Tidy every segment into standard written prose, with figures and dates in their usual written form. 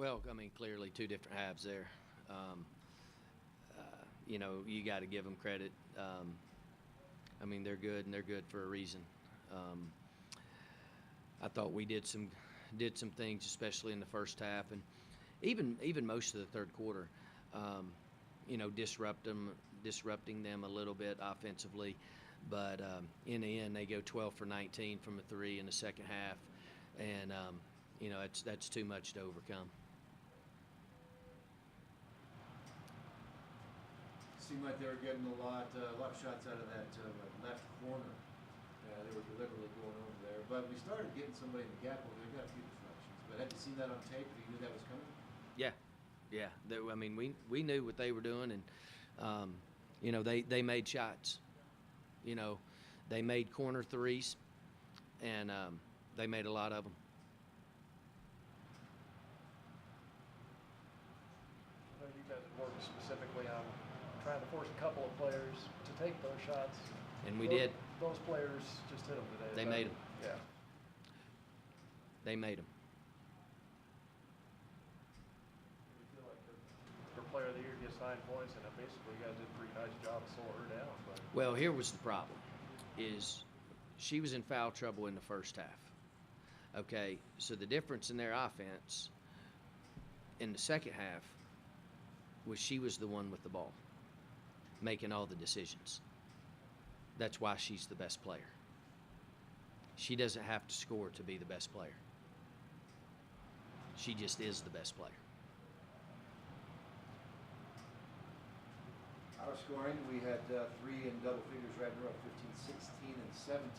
Well, I mean, clearly two different halves there. Um, you got to give them credit. I mean, they're good and they're good for a reason. Um, I thought we did some things, especially in the first half, and even most of the third quarter. Um, disrupting them a little bit offensively, but in the end, they go 12 for 19 from a three in the second half, and that's too much to overcome. Seemed like they were getting a lot of shots out of that left corner. They were deliberately going over there. But we started getting somebody in the gap over there. Got a few deflections. But had you seen that on tape? You knew that was coming? Yeah, yeah. I mean, we knew what they were doing, and they made shots. You know, they made corner threes, and they made a lot of them. I know you guys worked specifically on trying to force a couple of players to take those shots. And we did. Those players just hit them today. They made them. Yeah. They made them. You feel like her player of the year gets 9 points, and basically you guys did a pretty nice job of slowing her down. But. Well, here was the problem, is she was in foul trouble in the first half. Okay, so the difference in their offense in the second half was she was the one with the ball, making all the decisions. That's why she's the best player. She doesn't have to score to be the best player. She just is the best player. Our scoring, we had 3 in double figures right in a row, 15, 16, and 17.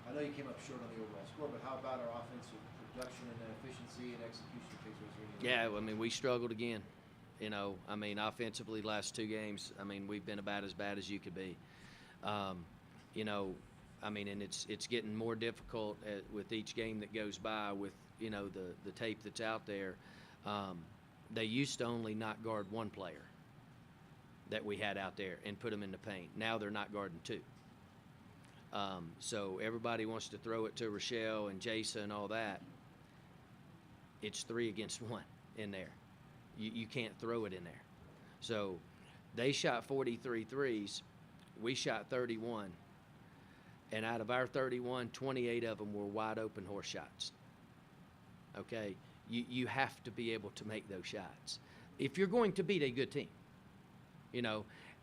I know you came up short on the overall score, but how about our offensive production and efficiency and execution pictures? Yeah, I mean, we struggled again. Offensively, last 2 games, we've been about as bad as you could be. And it's getting more difficult with each game that goes by with, the tape that's out there. They used to only not guard one player that we had out there and put them in the paint. Now they're not guarding 2. So everybody wants to throw it to Rochelle and Jason and all that. It's 3 against 1 in there. You can't throw it in there. So they shot 43 threes. We shot 31. And out of our 31, 28 of them were wide open horse shots. Okay? You have to be able to make those shots if you're going to beat a good team.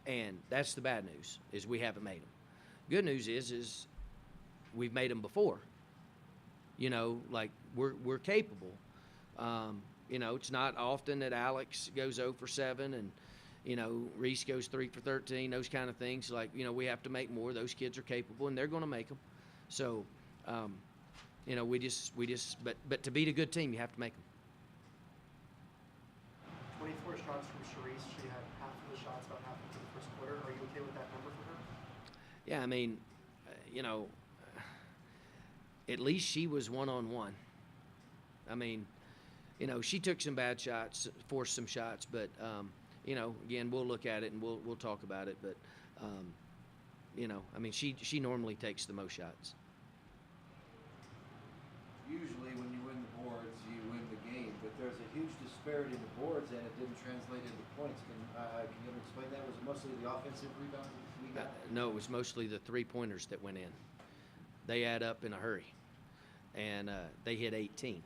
And that's the bad news, is we haven't made them. Good news is we've made them before. Like we're capable. It's not often that Alex goes 0 for 7 and Reese goes 3 for 13, those kind of things. Like, we have to make more. Those kids are capable, and they're going to make them. So, but to beat a good team, you have to make them. 24 shots from Charisse. She had half of the shots, about half into the first quarter. Are you okay with that number for her? Yeah, at least she was one-on-one. She took some bad shots, forced some shots, but again, we'll look at it and we'll talk about it. But she normally takes the most shots. Usually, when you win the boards, you win the game. But there's a huge disparity in the boards, and it didn't translate into points. Can you explain that? Was it mostly the offensive rebounds we got? No, it was mostly the 3-pointers that went in. They add up in a hurry, and they hit 18.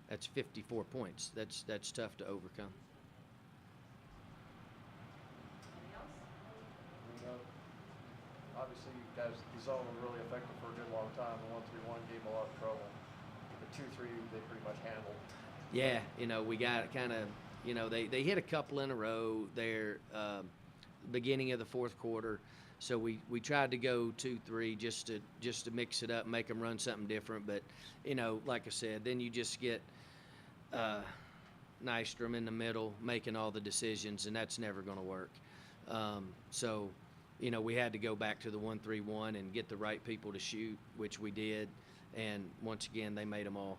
That's 54 points. That's tough to overcome. Obviously, you guys, the zone was really effective for a good long time. The 1-3-1 gave them a lot of trouble. The 2-3, they pretty much handled. Yeah, we got kind of, they hit a couple in a row there, beginning of the fourth quarter. So we tried to go 2-3 just to mix it up, make them run something different. But, like I said, then you just get Nystrom in the middle making all the decisions, and that's never going to work. So we had to go back to the 1-3-1 and get the right people to shoot, which we did. And once again, they made them all.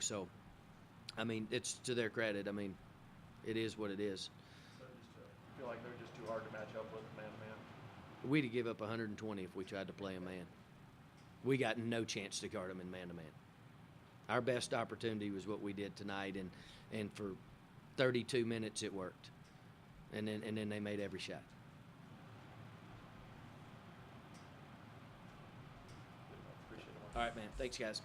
So, it's to their credit. It is what it is. So I feel like they're just too hard to match up with man-to-man. We'd have give up 120 if we tried to play a man. We got no chance to guard them in man-to-man. Our best opportunity was what we did tonight, and for 32 minutes it worked, and then they made every shot. Appreciate it. All right, man. Thanks, guys.